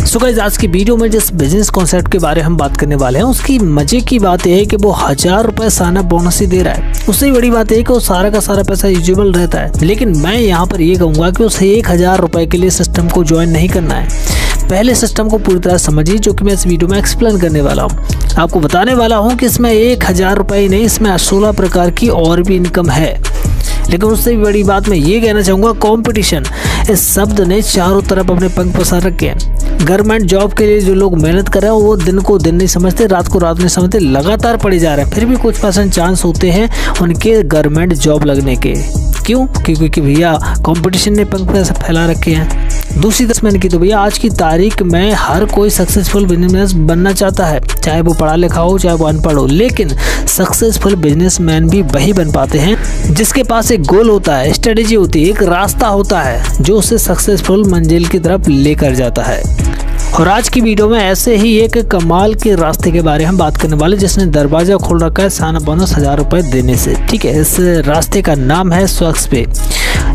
So guys, आज की video में जिस बिजनेस कॉन्सेप्ट के बारे में हम बात करने वाले हैं, उसकी मजे की बात यह है कि वो 1000 रुपए साइन अप बोनस ही दे रहा है। उससे बड़ी बात है कि वो सारा का सारा पैसा यूजेबल रहता है। लेकिन मैं यहाँ पर ये कहूँगा कि उसे 1000 रुपए के लिए सिस्टम को ज्वाइन नहीं करना है। पहले सिस्टम को पूरी तरह समझिए, जो कि मैं इस वीडियो में एक्सप्लेन करने वाला हूँ। आपको बताने वाला हूँ कि इसमें 1000 रुपए ही नहीं, इसमें 16 प्रकार की और भी इनकम है। लेकिन उससे भी बड़ी बात मैं ये कहना चाहूँगा, कंपटीशन इस शब्द ने चारों तरफ अपने पंख पसार रखे हैं। गवर्नमेंट जॉब के लिए जो लोग मेहनत कर रहे हैं वो दिन को दिन नहीं समझते, रात को रात नहीं समझते, लगातार पढ़े जा रहे हैं। फिर भी कुछ % चांस होते हैं उनके गवर्नमेंट जॉब लगने के। क्यों? क्योंकि भैया कंपटीशन ने पंख फैला रखे हैं। दूसरी तरफ मैंने की तो भैया आज की तारीख में हर कोई सक्सेसफुल बिजनेस बनना चाहता है, चाहे वो पढ़ा लिखा हो चाहे वो अनपढ़ हो। लेकिन सक्सेसफुल बिजनेसमैन भी वही बन पाते हैं जिसके पास एक गोल होता है, स्ट्रेटेजी होती है, एक रास्ता होता है जो उसे सक्सेसफुल मंजिल की तरफ लेकर जाता है। और आज की वीडियो में ऐसे ही एक कमाल के रास्ते के बारे में हम बात करने वाले, जिसने दरवाजा खोल रखा है साइन अप बोनस 1000 रुपए देने से। ठीक है, इस रास्ते का नाम है स्वक्स पे।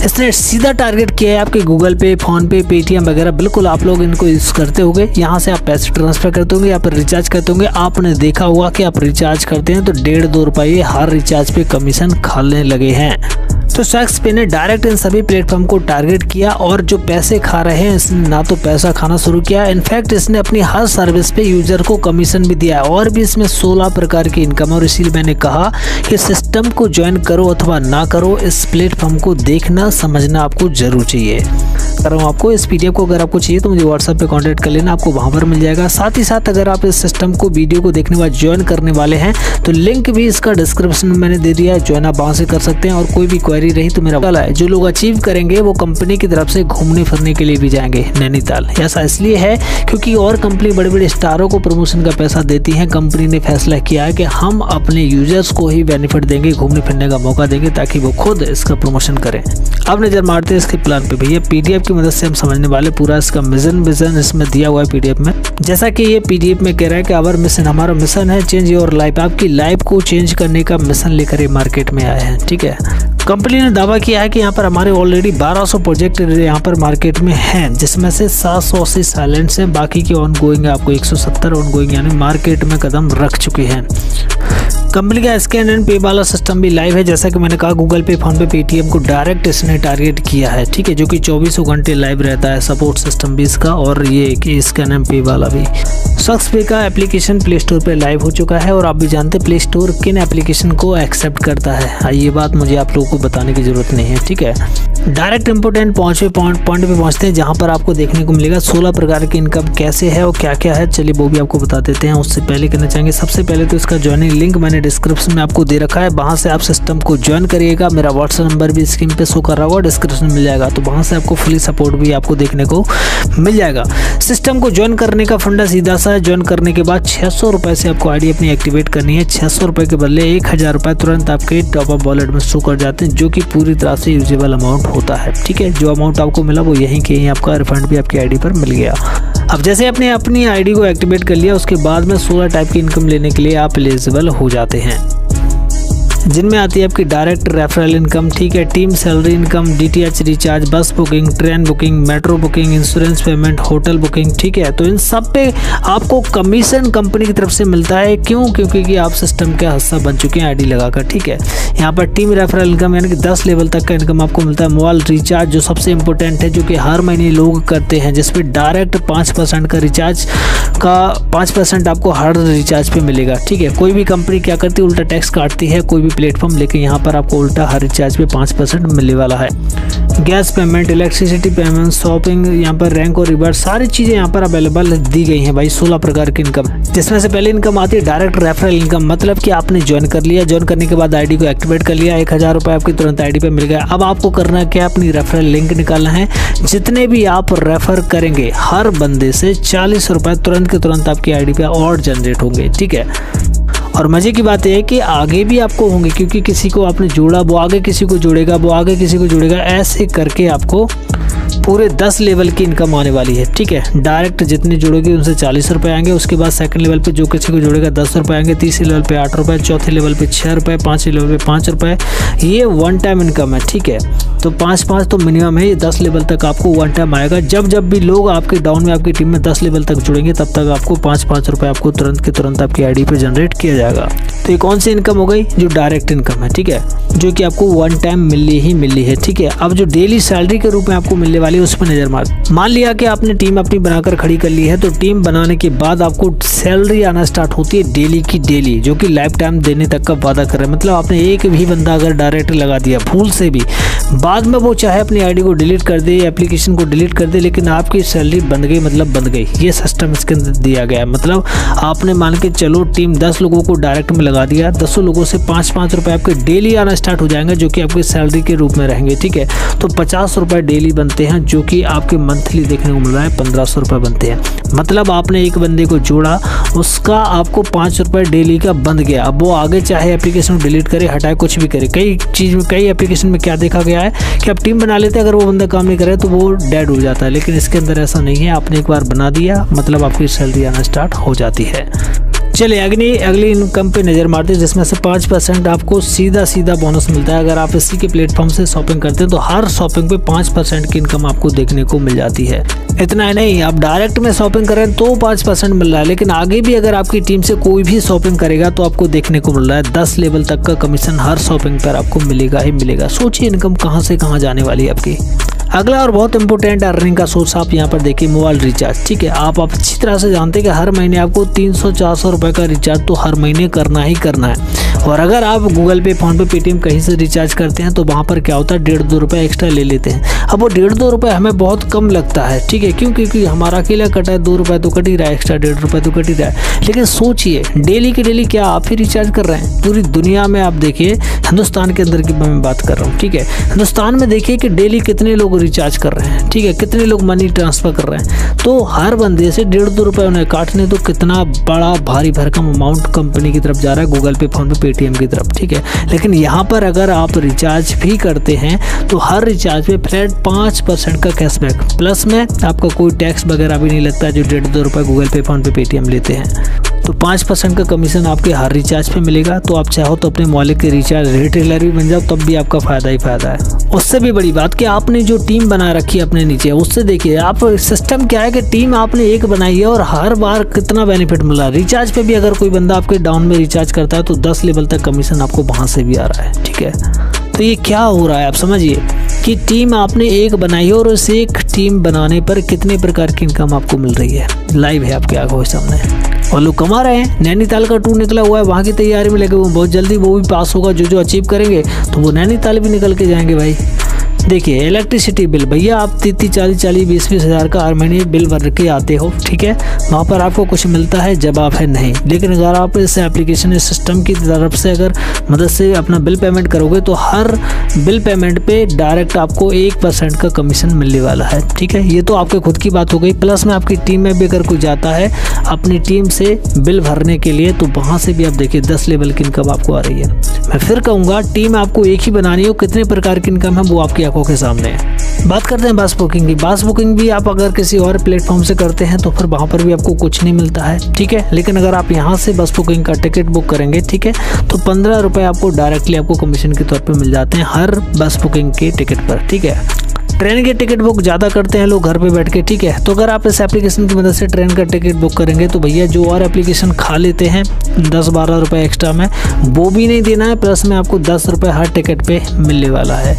इसने सीधा टारगेट किया है आपके गूगल पे, फोन पे, पेटीएम वगैरह। बिल्कुल आप लोग इनको यूज करते होंगे। यहाँ से आप पैसे ट्रांसफर करते होंगे या फिर रिचार्ज करते होंगे। आपने देखा होगा कि आप रिचार्ज करते हैं तो 1.5-2 रुपये हर रिचार्ज पे कमीशन खाने लगे हैं। तो स्वक्स पे ने डायरेक्ट इन सभी प्लेटफॉर्म को टारगेट किया और जो पैसे खा रहे हैं इसने ना तो पैसा खाना शुरू किया, इनफैक्ट इसने अपनी हर सर्विस पे यूजर को कमीशन भी दिया है। और भी इसमें 16 प्रकार की इनकम। और इसीलिए मैंने कहा कि सिस्टम को ज्वाइन करो अथवा ना करो, इस प्लेटफॉर्म को देखना समझना आपको जरूर चाहिए। कर रहा हूँ आपको इस PDF को, अगर आपको चाहिए तो मुझे WhatsApp पे कांटेक्ट कर लेना, आपको वहाँ पर मिल जाएगा। साथ ही साथ अगर आप इस सिस्टम को वीडियो को देखने के बाद ज्वाइन करने वाले हैं तो लिंक भी इसका डिस्क्रिप्शन में मैंने दे दिया है, ज्वाइन आप वहाँ से कर सकते हैं। और कोई भी क्वेरी रही तो मेरा वाला है, जो लोग अचीव करेंगे वो कंपनी की तरफ से घूमने फिरने के लिए भी जाएंगे नैनीताल। ऐसा इसलिए है क्योंकि और कंपनी बड़े बड़े स्टारों को प्रमोशन का पैसा देती है। कंपनी ने फैसला किया है कि हम अपने यूजर्स को ही बेनिफिट देंगे, घूमने फिरने का मौका देंगे, ताकि वो खुद इसका प्रमोशन करें। अब नजर मारते हैं इसके प्लान पे। भैया PDF की मदद से हम समझने वाले पूरा इसका विजन इसमें दिया हुआ है PDF में। जैसा कि ये PDF में कह रहा है कि आवर मिशन, हमारा मिशन है चेंज योर लाइफ। आपकी लाइफ को चेंज करने का मिशन लेकर ये मार्केट में आए हैं। ठीक है, कंपनी ने दावा किया है कि यहाँ पर हमारे ऑलरेडी 1200 प्रोजेक्ट यहाँ पर मार्केट में हैं, जिसमें से 780 साइलेंट्स हैं, बाकी की ऑनगोइंग है। आपको 170 ऑनगोइंग यानी मार्केट में कदम रख चुके हैं। कंपनी का स्कैन एंड पे वाला सिस्टम भी लाइव है। जैसा कि मैंने कहा, गूगल पे, फोन पे, पेटीएम को डायरेक्ट इसने टारगेट किया है। ठीक है, जो कि 24 घंटे लाइव रहता है, सपोर्ट सिस्टम भी इसका, और ये स्कैन एंड पे वाला भी। स्वक्स पे का एप्लीकेशन प्ले स्टोर पे लाइव हो चुका है। और आप भी जानते हैं प्ले स्टोर किन एप्लीकेशन को एक्सेप्ट करता है। ये बात मुझे आप लोगों को बताने की जरूरत नहीं है। ठीक है, डायरेक्ट इंपोर्टेंट पॉइंट पे पहुंचते हैं, जहां पर आपको देखने को मिलेगा 16 प्रकार की इनकम कैसे है और क्या क्या है। चलिए वो भी आपको बता देते हैं। उससे पहले कहना चाहेंगे, सबसे पहले तो इसका ज्वाइनिंग लिंक मैंने डिस्क्रिप्शन में आपको दे रखा है, वहां से आप सिस्टम को ज्वाइन करिएगा। मेरा WhatsApp नंबर भी स्क्रीन पे शो कर रहा होगा, डिस्क्रिप्शन मिल जाएगा, तो वहां से आपको फुली सपोर्ट भी आपको देखने को मिल जाएगा। सिस्टम को ज्वाइन करने का फंडा सीधा सा है। ज्वाइन करने के बाद 600 रुपए से आपको ID अपनी एक्टिवेट करनी है। 600 रुपए के बदले 1000 रुपए तुरंत आपके टॉप अप वॉलेट में शो कर जाते हैं, जो कि पूरी तरह से यूजेबल अमाउंट होता है। ठीक है, जो अमाउंट आपको मिला वो यहीं के यहीं आपका रिफंड भी आपकी ID पर मिल गया। अब जैसे आपने अपनी ID को एक्टिवेट कर लिया, उसके बाद में 16 टाइप की इनकम लेने के लिए आप एलिजिबल हो जाते हैं, जिनमें आती है आपकी डायरेक्ट रेफरल इनकम। ठीक है, team salary income, DTH recharge, bus booking, train booking, metro booking, insurance payment, hotel booking. ठीक है, तो इन सब पे आपको कमीशन कंपनी की तरफ से मिलता है। क्यों? क्योंकि आप सिस्टम का हिस्सा बन चुके हैं ID लगाकर। ठीक है, यहाँ पर टीम रेफरल इनकम यानी कि 10 लेवल तक का इनकम आपको मिलता है। मोबाइल रिचार्ज जो सबसे इंपॉर्टेंट है, जो कि हर महीने लोग करते हैं, जिसपे डायरेक्ट 5% का रिचार्ज का 5% आपको हर रिचार्ज पे मिलेगा। ठीक है, कोई भी कंपनी क्या करती है, उल्टा टैक्स काटती है कोई भी प्लेटफॉर्म, लेकिन यहाँ पर आपको उल्टा हर रिचार्ज पे 5% मिलने वाला है। Gas payment, electricity payment, shopping, यहाँ पर रैंक और रिवार्ड, सारी चीजें यहाँ पर अवेलेबल दी गई हैं भाई। 16 प्रकार की इनकम, जिसमें से पहले इनकम आती है डायरेक्ट रेफरल इनकम। मतलब कि आपने ज्वाइन कर लिया, ज्वाइन करने के बाद ID को एक्टिवेट कर लिया, 1000 रुपए आपकी तुरंत ID पे मिल गया। अब आपको करना क्या, अपनी रेफरल लिंक निकालना है। जितने भी आप रेफर करेंगे हर बंदे से 40 रुपए तुरंत के तुरंत आपकी ID पे और जनरेट होंगे। ठीक है, और मजे की बात यह है कि आगे भी आपको होंगे, क्योंकि किसी को आपने जोड़ा वो आगे किसी को जोड़ेगा, वो आगे किसी को जोड़ेगा, ऐसे करके आपको पूरे 10 लेवल की इनकम आने वाली है। ठीक है, डायरेक्ट जितने जुड़ोगे उनसे 40 रुपये आएंगे। उसके बाद सेकंड लेवल पे जो किसी को जुड़ेगा 10 रुपये आएंगे। तीसरे लेवल पे 8 रुपये, चौथे लेवल पे 6 रुपये, पाँचवें लेवल पे 5 रुपये। ये वन टाइम इनकम है। ठीक है, तो 5 तो मिनिमम है। ये 10 लेवल तक आपको वन टाइम आएगा। जब भी लोग आपके डाउन में आपकी टीम में 10 लेवल तक जुड़ेंगे तब तक आपको 5 रुपये आपको तुरंत के तुरंत आपकी आईडी पे जनरेट किया जाएगा। तो ये कौन सी इनकम हो गई? जो डायरेक्ट इनकम है। ठीक है, जो कि आपको वन टाइम मिलनी है। ठीक है, अब जो डेली सैलरी के रूप में आपको मिलने वाली है उस पर नजर मार। मान लिया कि आपने टीम अपनी बनाकर खड़ी कर ली है, तो टीम बनाने के बाद आपको सैलरी आना स्टार्ट होती है डेली की डेली, जो कि लाइफ टाइम देने तक का वादा कर रहे हैं। मतलब आपने एक भी बंदा अगर डायरेक्ट लगा दिया भूल से भी, बाद में वो चाहे अपनी आईडी को डिलीट कर दे, एप्लीकेशन को डिलीट कर दे, लेकिन आपकी सैलरी बंद गई मतलब बंद गई। ये सिस्टम इसके अंदर दिया गया है। मतलब आपने मान के चलो टीम 10 लोगों को डायरेक्ट में लगा दिया, 10 लोगों से 5 रुपये आपके डेली आना स्टार्ट हो जाएंगे, जो कि आपकी सैलरी के रूप में रहेंगे। ठीक है, तो 50 रुपये डेली बनते हैं, जो कि आपके मंथली देखने को मिल रहा है 1500 रुपये बनते हैं। मतलब आपने एक बंदे को जोड़ा, उसका आपको 5 रुपये डेली का बंद गया। अब वो आगे चाहे एप्लीकेशन डिलीट करे, हटाए, कुछ भी करे। कई एप्लीकेशन में क्या देखा गया है कि आप टीम बना लेते हैं, अगर वो बंदा काम नहीं करे तो वो डेड हो जाता है। लेकिन इसके अंदर ऐसा नहीं है। आपने एक बार बना दिया मतलब आपकी सैलरी आना स्टार्ट हो जाती है। चलिए अगली इनकम पे नज़र मारते हैं, जिसमें से 5% आपको सीधा बोनस मिलता है। अगर आप इसी के प्लेटफॉर्म से शॉपिंग करते हैं तो हर शॉपिंग पे 5% की इनकम आपको देखने को मिल जाती है। इतना ही नहीं, आप डायरेक्ट में शॉपिंग करें तो 5% मिल रहा है, लेकिन आगे भी अगर आपकी टीम से कोई भी शॉपिंग करेगा तो आपको देखने को मिल रहा है 10 लेवल तक का कमीशन हर शॉपिंग पर आपको मिलेगा ही मिलेगा। सोचिए इनकम कहाँ से कहाँ जाने वाली है आपकी। अगला और बहुत इंपॉर्टेंट अर्निंग का सोर्स आप यहाँ पर देखिए, मोबाइल रिचार्ज। ठीक है, आप अच्छी तरह से जानते हैं कि हर महीने आपको 300-400 रुपये का रिचार्ज तो हर महीने करना ही करना है। और अगर आप गूगल पे, फोन पे, पेटीएम कहीं से रिचार्ज करते हैं तो वहाँ पर क्या होता है 1.5-2 रुपये एक्स्ट्रा ले लेते हैं। अब वो 1.5-2 रुपये हमें बहुत कम लगता है। ठीक है, क्योंकि हमारा अकेला कटा है 2 रुपये तो कट ही रहा है, एक्स्ट्रा 1.5 रुपये तो कट ही रहा है। लेकिन सोचिए डेली के डेली क्या आप ही रिचार्ज कर रहे हैं? पूरी दुनिया में आप देखिए, हिंदुस्तान के अंदर की मैं बात कर रहा हूँ। ठीक है, हिंदुस्तान में देखिए कि डेली कितने लोग रिचार्ज कर रहे हैं। ठीक है, कितने लोग मनी ट्रांसफ़र कर रहे हैं। तो हर बंदे से 1.5-2 रुपये उन्हें काटने, तो कितना बड़ा भारी भरकम अमाउंट कंपनी की तरफ जा रहा है, गूगल पे, फोन पे, पेटीएम की तरफ। ठीक है, लेकिन यहाँ पर अगर आप रिचार्ज भी करते हैं तो हर रिचार्ज पे फ्लैट 5% का कैशबैक, प्लस में आपका कोई टैक्स वगैरह भी नहीं लगता जो 1.5-2 रुपये गूगल पे, फोन पे, पेटीएम लेते हैं। तो 5% का कमीशन आपके हर रिचार्ज पे मिलेगा। तो आप चाहो तो अपने मोबाइल के रिचार्ज रिटेलर भी बन जाओ, तब भी आपका फ़ायदा ही फ़ायदा है। उससे भी बड़ी बात कि आपने जो टीम बना रखी है अपने नीचे, उससे देखिए आप सिस्टम क्या है कि टीम आपने एक बनाई है और हर बार कितना बेनिफिट मिल रहा है। रिचार्ज पे भी अगर कोई बंदा आपके डाउन में रिचार्ज करता है तो 10 लेवल तक कमीशन आपको वहाँ से भी आ रहा है। ठीक है, तो ये क्या हो रहा है आप समझिए कि टीम आपने एक बनाई है और उस एक टीम बनाने पर कितने प्रकार की इनकम आपको मिल रही है। लाइव है आपके आंखों के सामने और लोग कमा रहे हैं। नैनीताल का टूर निकला हुआ है, वहाँ की तैयारी में लगे हुए, बहुत जल्दी वो भी पास होगा। जो अचीव करेंगे तो वो नैनीताल भी निकल के जाएंगे भाई। देखिए इलेक्ट्रिसिटी बिल, भैया आप 30-40, 20-20 हज़ार का हर महीने बिल भर के आते हो। ठीक है, वहाँ पर आपको कुछ मिलता है, जवाब है नहीं। लेकिन अगर आप इस एप्लीकेशन सिस्टम की तरफ से अगर मदद से अपना बिल पेमेंट करोगे तो हर बिल पेमेंट पे डायरेक्ट आपको 1% का कमीशन मिलने वाला है। ठीक है, ये तो आपके खुद की बात हो गई। प्लस में आपकी टीम में भी अगर कोई जाता है अपनी टीम से बिल भरने के लिए तो वहाँ से भी आप देखिए 10 लेवल की इनकम आपको आ रही है। मैं फिर कहूँगा टीम आपको एक ही बनानी हो, कितने प्रकार की इनकम है वो आपकी आंखों के सामने है। बात करते हैं बस बुकिंग की। बस बुकिंग भी आप अगर किसी और प्लेटफॉर्म से करते हैं तो फिर वहाँ पर भी आपको कुछ नहीं मिलता है। ठीक है, लेकिन अगर आप यहाँ से बस बुकिंग का टिकट बुक करेंगे, ठीक है, तो 15 रुपये आपको डायरेक्टली आपको कमीशन के तौर पे मिल जाते हैं हर बस बुकिंग के टिकट पर। ठीक है, ट्रेन के टिकट बुक ज़्यादा करते हैं लोग घर पे बैठ के। ठीक है, तो अगर आप इस एप्लीकेशन की मदद से ट्रेन का टिकट बुक करेंगे तो भैया जो और एप्लीकेशन खा लेते हैं 10-12 रुपये एक्स्ट्रा में, वो भी नहीं देना है। प्लस में आपको 10 रुपये हर टिकट पे मिलने वाला है।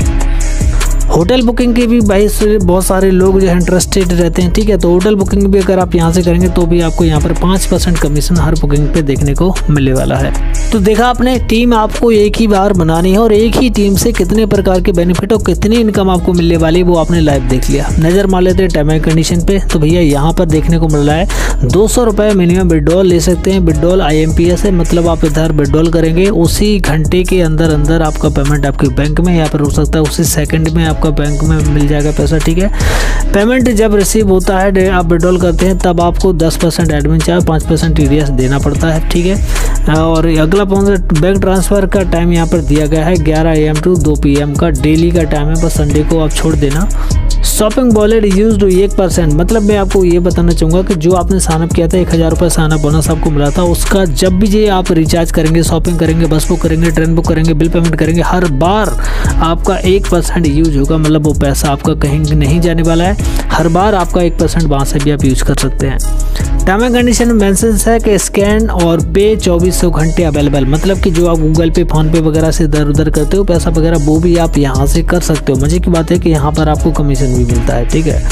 होटल बुकिंग के भी भाई बहुत सारे लोग जो है इंटरेस्टेड रहते हैं। ठीक है, तो होटल बुकिंग भी अगर आप यहाँ से करेंगे तो भी आपको यहाँ पर 5% कमीशन हर बुकिंग पे देखने को मिलने वाला है। तो देखा आपने, टीम आपको एक ही बार बनानी है और एक ही टीम से कितने प्रकार के बेनिफिट और कितनी इनकम आपको मिलने वाली है वो आपने लाइव देख लिया। नज़र मार लेते हैं टर्म एंड कंडीशन पे। तो भैया यहाँ पर देखने को मिल रहा है 200 रुपये मिनिमम विड्रॉल ले सकते हैं। विड्रॉल IMPS है, मतलब आप इधर विड्रॉल करेंगे उसी घंटे के अंदर अंदर आपका पेमेंट आपके बैंक में या फिर हो सकता है उसी सेकंड में आपका बैंक में मिल जाएगा पैसा। ठीक है, पेमेंट जब रिसीव होता है, आप विड्रॉल करते हैं, तब आपको 10% एडमिन चार्ज, 5% TDS देना पड़ता है। ठीक है, और अगला बैंक ट्रांसफ़र का टाइम यहाँ पर दिया गया है 11 AM to 2 PM का डेली का टाइम है, बस संडे को आप छोड़ देना। शॉपिंग वॉलेट यूज्ड 1%, मतलब मैं आपको ये बताना चाहूँगा कि जो आपने साइनअप किया था 1000 रुपये साइनअप बोनस आपको मिला था, उसका जब भी ये आप रिचार्ज करेंगे, शॉपिंग करेंगे, बस बुक करेंगे, ट्रेन बुक करेंगे, बिल पेमेंट करेंगे, हर बार आपका 1% यूज होगा। मतलब वो पैसा आपका कहीं नहीं जाने वाला है, हर बार आपका 1% वहाँ से भी आप यूज कर सकते हैं। टर्म एंड कंडीशन में मेंशन है कि स्कैन और पे 2400 घंटे अवेलेबल, मतलब कि जो आप गूगल पे, फोन पे वगैरह से इधर उधर करते हो पैसा वगैरह, वो भी आप यहाँ से कर सकते हो। मजे की बात है कि यहाँ पर आपको कमीशन भी मिलता है। ठीक है,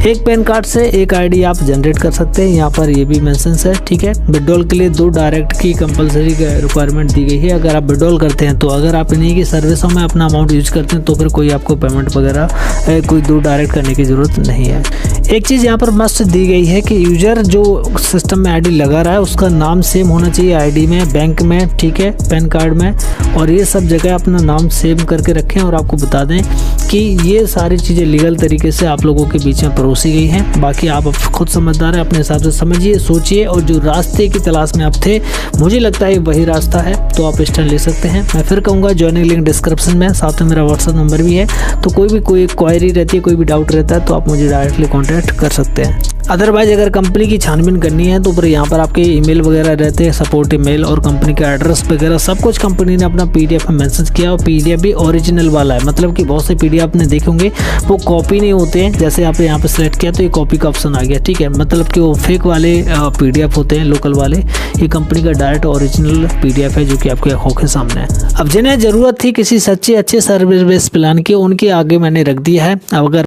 एक पैन कार्ड से एक आईडी आप जनरेट कर सकते हैं, यहाँ पर ये भी मेंशन है। ठीक है, विड्रॉल के लिए 2 डायरेक्ट की कंपलसरी रिक्वायरमेंट दी गई है। अगर आप विड्रॉल करते हैं तो अगर आप इन्हीं की सर्विसों में अपना अमाउंट यूज करते हैं तो फिर कोई आपको पेमेंट वगैरह कोई 2 डायरेक्ट करने की ज़रूरत नहीं है। एक चीज़ यहाँ पर मस्ट दी गई है कि यूजर जो सिस्टम में आईडी लगा रहा है उसका नाम सेम होना चाहिए आईडी में, बैंक में, ठीक है, पैन कार्ड में, और ये सब जगह अपना नाम सेव करके रखें। और आपको बता दें कि ये सारी चीज़ें लीगल तरीके से आप लोगों के बीच में परोसी गई हैं। बाकी आप खुद समझदार हैं, अपने हिसाब से समझिए, सोचिए, और जो रास्ते की तलाश में आप थे, मुझे लगता है वही रास्ता है, तो आप स्टैंड ले सकते हैं। मैं फिर कहूँगा ज्वाइनिंग लिंक डिस्क्रिप्शन में, साथ में मेरा व्हाट्सएप नंबर भी है, तो कोई क्वायरी रहती है, कोई भी डाउट रहता है तो आप मुझे डायरेक्टली कॉन्टैक्ट कर सकते हैं। अदरवाइज अगर कंपनी की छानबीन करनी है तो फिर यहाँ पर आपके ईमेल वगैरह रहते हैं, सपोर्ट ईमेल, और कंपनी का एड्रेस वगैरह सब कुछ कंपनी ने अपना पीडीएफ में मेंशन किया, और पीडीएफ भी ओरिजिनल वाला है। मतलब कि बहुत से पीडीएफ आपने देखे होंगे वो कॉपी नहीं होते हैं, जैसे आप यहाँ पर सिलेक्ट किया तो ये कॉपी का ऑप्शन आ गया। ठीक है, मतलब कि वो फेक वाले पीडीएफ होते हैं, लोकल वाले। ये कंपनी का डायरेक्ट ओरिजिनल पीडीएफ है जो कि आपके आंखों के सामने है। अब जिन्हें जरूरत थी किसी सच्चे अच्छे सर्विस प्लान की, उनके आगे मैंने रख दिया है। अब अगर